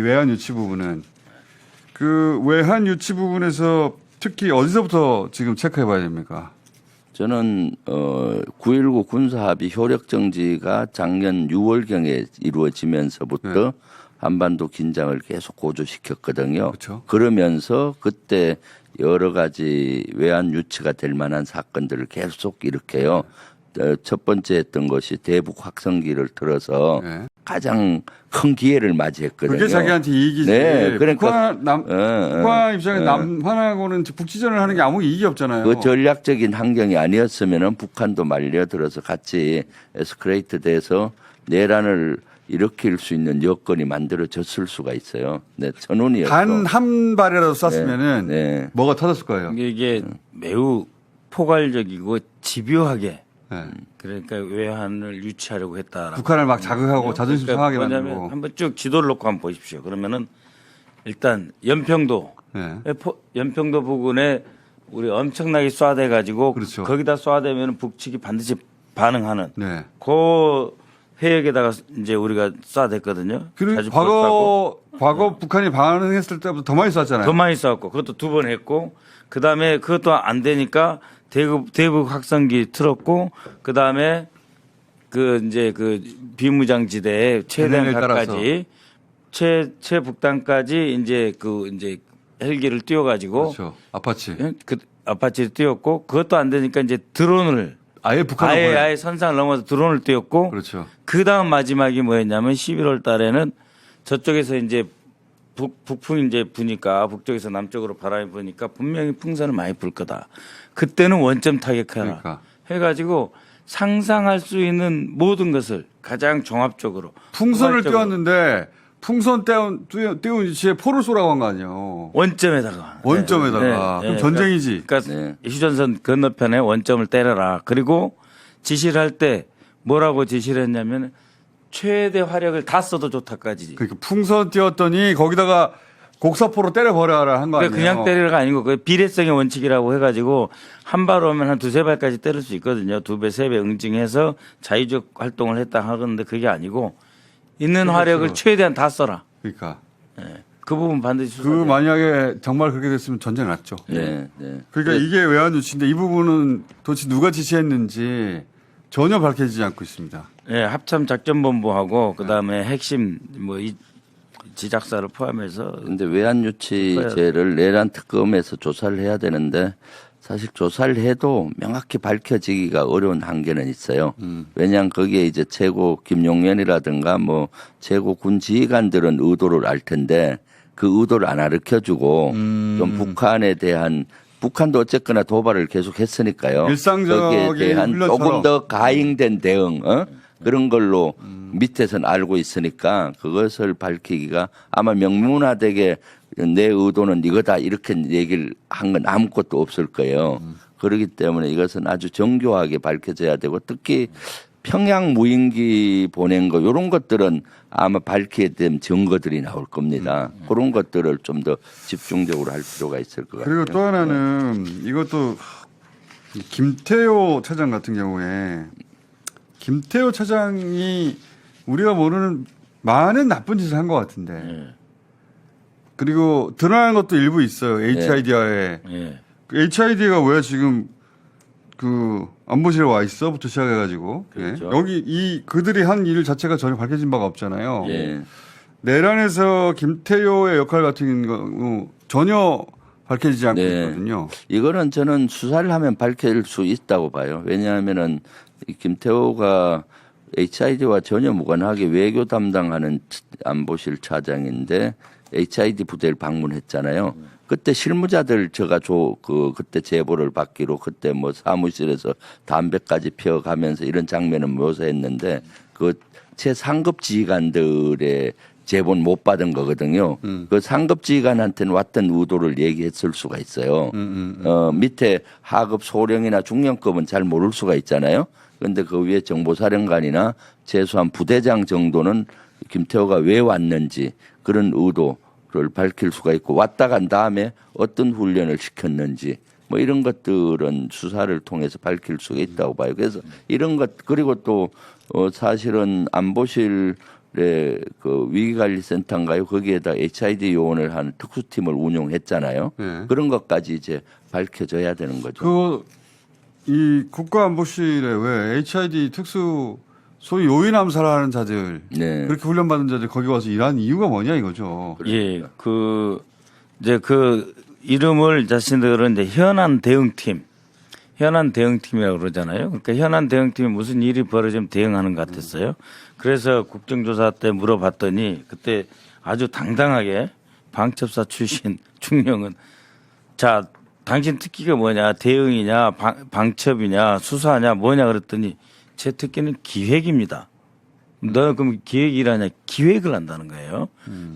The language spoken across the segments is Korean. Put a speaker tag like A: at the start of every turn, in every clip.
A: 외환 유치 부분은 그 외환 유치 부분에서 특히 어디서부터 지금 체크해봐야 됩니까?
B: 저는 9.19 군사합의 효력 정지가 작년 6월경에 이루어지면서부터
A: 네.
B: 한반도 긴장을 계속 고조시켰거든요.
A: 그렇죠.
B: 그러면서 그때 여러 가지 외환 유치가 될 만한 사건들을 계속 일으켜요. 첫 번째 했던 것이 대북 확성기를 들어서
A: 네.
B: 가장 큰 기회를 맞이했거든요.
A: 그게 자기한테 이익이지.
B: 네, 그러니까
A: 북한 입장에 남한하고는 국지전을 하는 게 아무 이익이 없잖아요.
B: 그 전략적인 환경이 아니었으면은 북한도 말려들어서 같이 에스컬레이트 돼서 내란을 일으킬 수 있는 여건이 만들어졌을 수가 있어요. 네, 전운이었고.
A: 단 한 발이라도 쐈으면은
B: 네.
A: 뭐가 터졌을 거예요.
C: 이게 매우 포괄적이고 집요하게
A: 네.
C: 그러니까 외환을 유치하려고 했다라고.
A: 북한을 막 자극하고 자존심 상하게
C: 뭐냐면
A: 만들고.
C: 한번 쭉 지도를 놓고 한번 보십시오. 그러면은 일단 연평도
A: 네.
C: 연평도 부근에 우리 엄청나게 쏴대 가지고
A: 그렇죠.
C: 거기다 쏴대면 북측이 반드시 반응하는
A: 네.
C: 그 해역에다가 이제 우리가 쏴댔거든요.
A: 그리고
C: 자주 쏴고
A: 과거 북한이 반응했을 때보다 더 많이 쐈잖아요.
C: 더 많이 쐈고 그것도 2번 했고 그 다음에 그것도 안 되니까 대북 확성기 틀었고 그 다음에 그 이제 그 비무장지대에 최대한
A: NLL 따라서.
C: 가까지 최북단까지 이제 그 이제 헬기를 띄워가지고
A: 그렇죠. 아파치.
C: 그 아파치를 띄웠고 그것도 안 되니까 이제 드론을
A: 아예 북한을 보내.
C: 아예 선상을 넘어서 드론을 띄웠고
A: 그렇죠.
C: 그 다음 마지막이 뭐였냐면 11월 달에는 저쪽에서 이제 북풍이 이제 부니까 북쪽에서 남쪽으로 바람이 부니까 분명히 풍선을 많이 불 거다. 그때는 원점 타격해라.
A: 그러니까.
C: 해가지고 상상할 수 있는 모든 것을 가장 종합적으로.
A: 풍선을
C: 포괄적으로
A: 띄웠는데 풍선 띄운 위치에 포를 쏘라고 한 거 아니에요.
C: 원점에다가.
A: 원점에다가. 그럼 전쟁이지.
C: 그러니까
B: 네.
C: 휴전선 건너편에 원점을 때려라. 그리고 지시를 할 때 뭐라고 지시를 했냐면 최대 화력을 다 써도 좋다까지.
A: 그러니까 풍선 띄웠더니 거기다가 곡사포로 때려버려라 한 거 아니에요.
C: 그냥 때리가 아니고 그 비례성의 원칙이라고 해가지고 한 발 오면 한 2-3발까지 때릴 수 있거든요. 2배, 3배 응징해서 자유적 활동을 했다 하는데 그게 아니고 있는
A: 그렇죠.
C: 화력을 최대한 다 써라.
A: 그러니까.
C: 그 부분 반드시
A: 그
C: 수사돼요.
A: 만약에 정말 그렇게 됐으면 전쟁 났죠.
B: 네, 네.
A: 그러니까 이게 외환 유치인데 이 부분은 도대체 누가 지시했는지 전혀 밝혀지지 않고 있습니다.
C: 네, 합참 작전본부하고 그다음에 핵심 뭐 이 지작사를 포함해서
B: 근데 외환 유치죄를 내란 특검에서 조사를 해야 되는데 사실 조사를 해도 명확히 밝혀지기가 어려운 한계는 있어요. 왜냐하면 거기에 이제 최고 김용현이라든가 뭐 최고 군 지휘관들은 의도를 알 텐데 그 의도를 안 가르쳐주고 좀 북한에 대한 북한도 어쨌거나 도발을 계속 했으니까요.
A: 일상적인
B: 거기에 대한
A: 훈련처럼.
B: 조금 더 가행된 대응 그런 걸로 밑에서는 알고 있으니까 그것을 밝히기가 아마 명문화되게 내 의도는 이거다 이렇게 얘기를 한 건 아무것도 없을 거예요. 그렇기 때문에 이것은 아주 정교하게 밝혀져야 되고 특히 평양 무인기 보낸 거 이런 것들은 아마 밝히게 된 증거들이 나올 겁니다. 그런 것들을 좀 더 집중적으로 할 필요가 있을 것 같아요.
A: 그리고 또 하나는 이것도 김태호 차장 같은 경우에 김태호 차장이 우리가 모르는 많은 나쁜 짓을 한 것 같은데 그리고 드러나는 것도 일부 있어요. HID와의
C: 예.
A: HID가 왜 지금 그 안보실에 와 있어부터 시작해가지고
C: 그렇죠.
A: 예. 여기 그들이 한 일 자체가 전혀 밝혀진 바가 없잖아요.
B: 예.
A: 내란에서 김태효의 역할 같은 경우 전혀 밝혀지지 않고
B: 네.
A: 있거든요.
B: 이거는 저는 수사를 하면 밝힐 수 있다고 봐요. 왜냐하면은 이 김태호가 HID와 전혀 무관하게 외교 담당하는 안보실 차장인데 HID 부대를 방문했잖아요. 그때 실무자들 제가 그때 제보를 받기로 그때 뭐 사무실에서 담배까지 피워가면서 이런 장면을 묘사했는데 그 최상급 지휘관들의 제보는 못 받은 거거든요. 그 상급 지휘관한테는 왔던 의도를 얘기했을 수가 있어요. 밑에 하급 소령이나 중령급은 잘 모를 수가 있잖아요. 그런데 그 위에 정보사령관이나 최소한 부대장 정도는 김태호가 왜 왔는지 그런 의도를 밝힐 수가 있고 왔다 간 다음에 어떤 훈련을 시켰는지 뭐 이런 것들은 수사를 통해서 밝힐 수가 있다고 봐요. 그래서 이런 것 그리고 또 사실은 안보실 그 위기관리센터인가요? 거기에다 HID 요원을 하는 특수팀을 운용했잖아요.
A: 네.
B: 그런 것까지 이제 밝혀져야 되는 거죠.
A: 이 국가안보실에 왜 HID 특수 소위 요인 암살하는 자들
B: 네.
A: 그렇게 훈련받은 자들 거기 와서 일하는 이유가 뭐냐 이거죠.
C: 예, 이제 그 이름을 자신들은 이제 현안 대응팀이라고 그러잖아요. 그러니까 현안 대응팀이 무슨 일이 벌어지면 대응하는 것 같았어요. 그래서 국정조사 때 물어봤더니 그때 아주 당당하게 방첩사 출신 중령은 자, 당신 특기가 뭐냐, 대응이냐, 방첩이냐, 수사냐, 뭐냐 그랬더니 제 특기는 기획입니다. 너 그럼 기획이라냐? 기획을 한다는 거예요.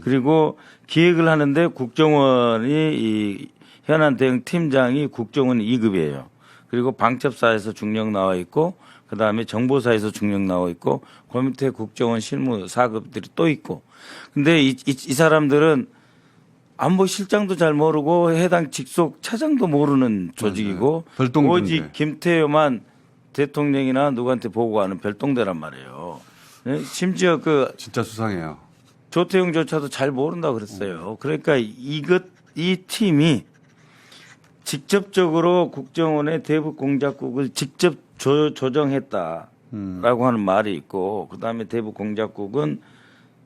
C: 그리고 기획을 하는데 국정원이 이 현안 대응 팀장이 국정원 2급이에요. 그리고 방첩사에서 중령 나와 있고 그다음에 정보사에서 중령 나와 있고 그 밑에 국정원 실무 4급들이 또 있고. 근데 이 사람들은 안보실장도 잘 모르고 해당 직속 차장도 모르는 조직이고
A: 별동대인데.
C: 오직 김태효만 대통령이나 누구한테 보고하는 별동대란 말이에요. 네? 심지어 그
A: 진짜 수상해요.
C: 조태용조차도 잘 모른다고 그랬어요. 그러니까 이 팀이 직접적으로 국정원의 대북 공작국을 직접 조정했다라고 하는 말이 있고, 그 다음에 대북 공작국은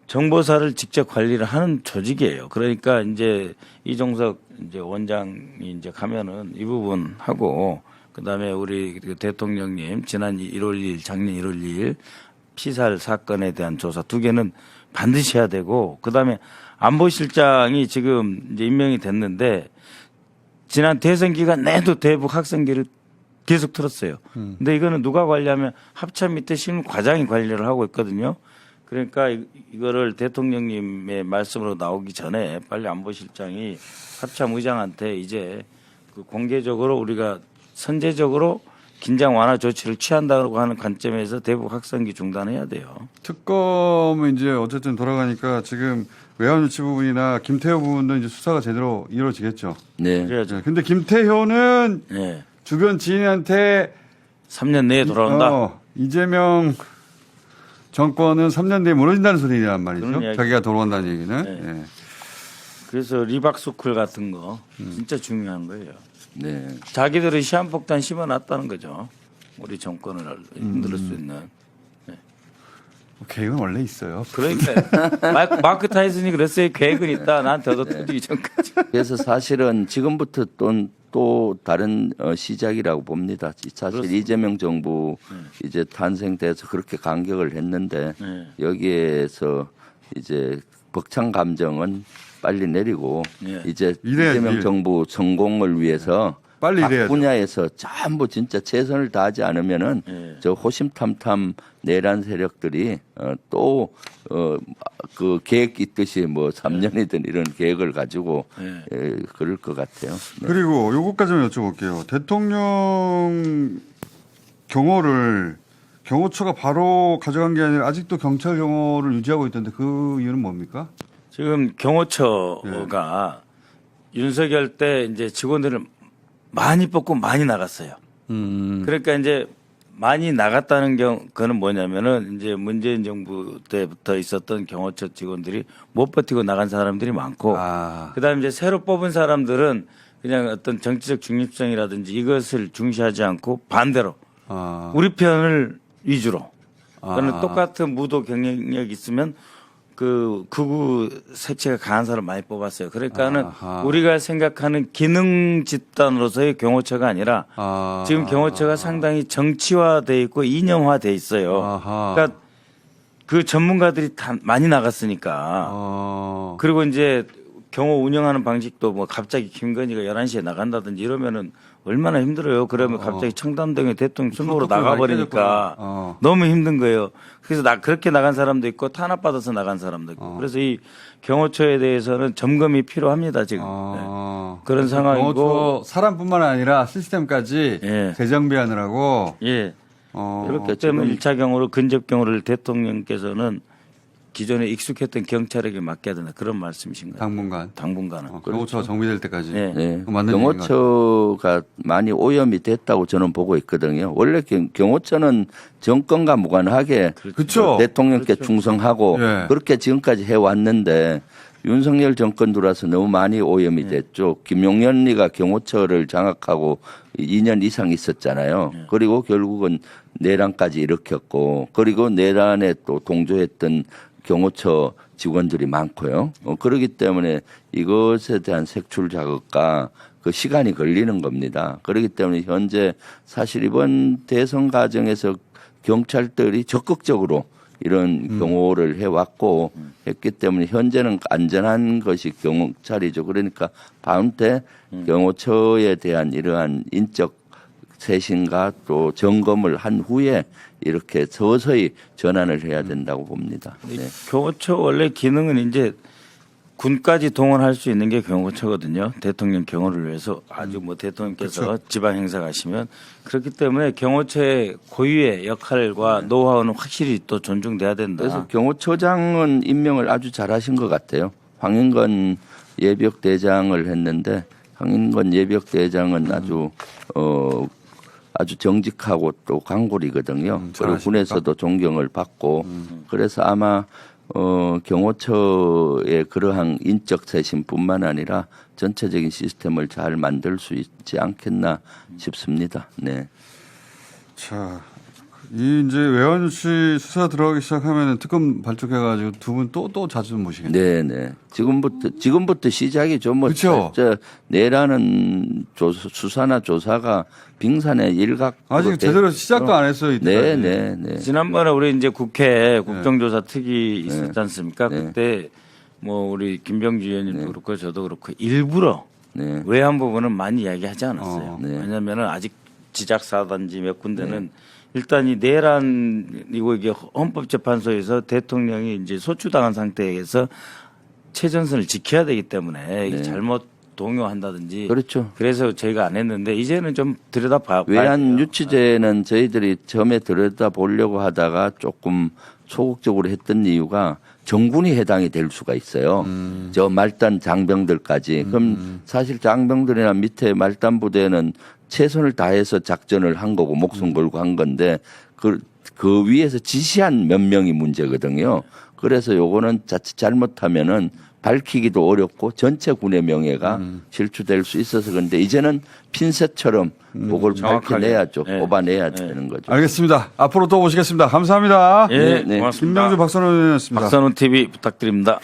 C: 정보사를 직접 관리를 하는 조직이에요. 그러니까 이제 이종석 이제 원장이 이제 가면은 이 부분 하고, 그 다음에 우리 대통령님 지난 1월 2일, 작년 1월 2일 피살 사건에 대한 조사 두 개는 반드시 해야 되고, 그 다음에 안보실장이 지금 이제 임명이 됐는데 지난 대선 기간 내도 대북 학생기를 계속 틀었어요. 근데 이거는 누가 관리하면 합참 밑에 실무과장이 관리를 하고 있거든요. 그러니까 이거를 대통령님의 말씀으로 나오기 전에 빨리 안보실장이 합참 의장한테 이제 그 공개적으로 우리가 선제적으로 긴장 완화 조치를 취한다고 하는 관점에서 대북 학생기 중단해야 돼요.
A: 특검은 이제 어쨌든 돌아가니까 지금 외환유치 부분이나 김태효 부분도 이제 수사가 제대로 이루어지겠죠.
B: 네.
C: 그래야죠.
A: 네, 근데 김태효는
C: 네.
A: 주변 지인한테
C: 3년 내에 돌아온다.
A: 이재명 정권은 3년 뒤에 무너진다는 소리란 말이죠.
C: 그런 이야기.
A: 자기가 돌아온다는 얘기는.
C: 네.
A: 네.
C: 그래서 리박스쿨 같은 거 진짜 중요한 거예요.
B: 네.
C: 자기들이 시한폭탄 심어놨다는 거죠. 우리 정권을 흔들 수 있는.
A: 계획은 원래 있어요.
C: 그러니까 마크 타이슨이 그랬어요. 계획은 있다. 나한테 얻어 터지기 전까지.
B: 그래서 사실은 지금부터 또 다른 시작이라고 봅니다. 사실
C: 그렇습니다.
B: 이재명 정부 이제 탄생돼서 그렇게 간격을 했는데
C: 네.
B: 여기에서 이제 벅찬 감정은 빨리 내리고
C: 네.
B: 이제
A: 이래야지.
B: 이재명 정부 성공을 위해서
A: 빨리
B: 각
A: 이래야죠.
B: 분야에서 전부 진짜 최선을 다하지 않으면은
C: 네.
B: 저 호심탐탐 내란 세력들이 또 그 계획 있듯이 뭐 3년이든 이런 계획을 가지고
C: 네.
B: 그럴 것 같아요. 네.
A: 그리고 요것까지만 여쭤볼게요. 대통령 경호처가 바로 가져간 게 아니라 아직도 경찰 경호를 유지하고 있던데 그 이유는 뭡니까?
C: 지금 경호처가 윤석열 때 이제 직원들을 많이 뽑고 많이 나갔어요. 그러니까 이제 많이 나갔다는 그거는 뭐냐면은 이제 문재인 정부 때부터 있었던 경호처 직원들이 못 버티고 나간 사람들이 많고, 그다음에 이제 새로 뽑은 사람들은 그냥 어떤 정치적 중립성이라든지 이것을 중시하지 않고 반대로 우리 편을 위주로. 그거는 똑같은 무도 경쟁력이 있으면 그 극우 색채가 강한 사람 많이 뽑았어요. 그러니까는 우리가 생각하는 기능 집단으로서의 경호처가 아니라 지금 경호처가 상당히 정치화돼 있고 이념화돼 있어요. 그러니까 그 전문가들이 다 많이 나갔으니까. 그리고 이제 경호 운영하는 방식도 뭐 갑자기 김건희가 11시에 나간다든지 이러면은 얼마나 힘들어요. 그러면 갑자기 청담동에 대통령 순으로 나가버리니까 너무 힘든 거예요. 그래서 그렇게 나간 사람도 있고 탄압받아서 나간 사람도 있고. 그래서 이 경호처에 대해서는 점검이 필요합니다. 지금. 네. 그런 상황이고.
A: 경호처 사람뿐만 아니라 시스템까지 재정비하느라고.
C: 예.
B: 이렇게
C: 그렇기 때문에 1차 경호를 근접 경호를 대통령께서는 기존에 익숙했던 경찰에게 맡겨야 된다 그런 말씀이신가요? 당분간은.
A: 경호처가 정비될 때까지.
C: 네.
B: 네.
A: 그거 맞는 얘기인 것 같아요.
B: 경호처가 많이 오염이 됐다고 저는 보고 있거든요. 원래 경호처는 정권과 무관하게
A: 그렇죠.
B: 대통령께 충성하고
A: 예.
B: 그렇게 지금까지 해왔는데 윤석열 정권 들어와서 너무 많이 오염이 됐죠. 김용현이가 경호처를 장악하고 2년 이상 있었잖아요. 그리고 결국은 내란까지 일으켰고 그리고 내란에 또 동조했던 경호처 직원들이 많고요. 그렇기 때문에 이것에 대한 색출 작업과 그 시간이 걸리는 겁니다. 그렇기 때문에 현재 사실 이번 대선 과정에서 경찰들이 적극적으로 이런 경호를 해왔고 했기 때문에 현재는 안전한 것이 경찰이죠. 그러니까 다음 때 경호처에 대한 이러한 인적 쇄신과 또 점검을 한 후에 이렇게 서서히 전환을 해야 된다고 봅니다. 네.
C: 경호처 원래 기능은 이제 군까지 동원할 수 있는 게 경호처거든요. 대통령 경호를 위해서 아주 뭐 대통령께서
A: 그렇죠.
C: 지방 행사 가시면 그렇기 때문에 경호처의 고유의 역할과 노하우는 확실히 또 존중돼야 된다.
B: 그래서 경호처장은 임명을 아주 잘하신 것 같아요. 황인건 예비역대장을 했는데 황인건 예비역대장은 아주 정직하고 또 강골이거든요. 그리고
A: 잘하십니까?
B: 군에서도 존경을 받고 그래서 아마 경호처의 그러한 인적 쇄신뿐만 아니라 전체적인 시스템을 잘 만들 수 있지 않겠나 싶습니다. 네.
A: 자, 이 이제 외환 씨 수사 들어가기 시작하면 특검 발족해가지고 두 분 또 자주 모시겠네요.
B: 네. 지금부터 시작이죠. 뭐
A: 그쵸?
B: 내라는 수사나 조사가 빙산의 일각
A: 아직 제대로 시작도 안 했어요. 이때까지.
B: 네.
C: 지난번에 우리 이제 국회 국정조사 특위 있었지 않습니까?
B: 네.
C: 그때 뭐 우리 김병주 의원님도 그렇고 저도 그렇고 일부러
B: 네.
C: 외환 부분은 많이 이야기하지 않았어요.
B: 네.
C: 왜냐하면 아직 지작사단지 몇 군데는 일단 이 내란이고 이게 헌법재판소에서 대통령이 이제 소추당한 상태에서 최전선을 지켜야 되기 때문에 이게 잘못 동요한다든지
B: 그렇죠.
C: 그래서 저희가 안 했는데 이제는 좀 들여다봐.
B: 외환 유치제는 저희들이 처음에 들여다 보려고 하다가 조금 소극적으로 했던 이유가 정군이 해당이 될 수가 있어요. 저 말단 장병들까지. 그럼 사실 장병들이나 밑에 말단 부대는 최선을 다해서 작전을 한 거고 목숨 걸고 한 건데 그 위에서 지시한 몇 명이 문제거든요. 그래서 요거는 자칫 잘못하면은 밝히기도 어렵고 전체 군의 명예가 실추될 수 있어서 그런데 이제는 핀셋처럼 그걸
C: 정확하게.
B: 밝혀내야죠.
C: 네.
B: 뽑아내야 되는 거죠.
A: 알겠습니다. 앞으로 또 오시겠습니다. 감사합니다.
C: 예,
B: 네.
C: 고맙습니다.
A: 김명주 박선원 의원이었습니다.
C: 박선원 TV 부탁드립니다.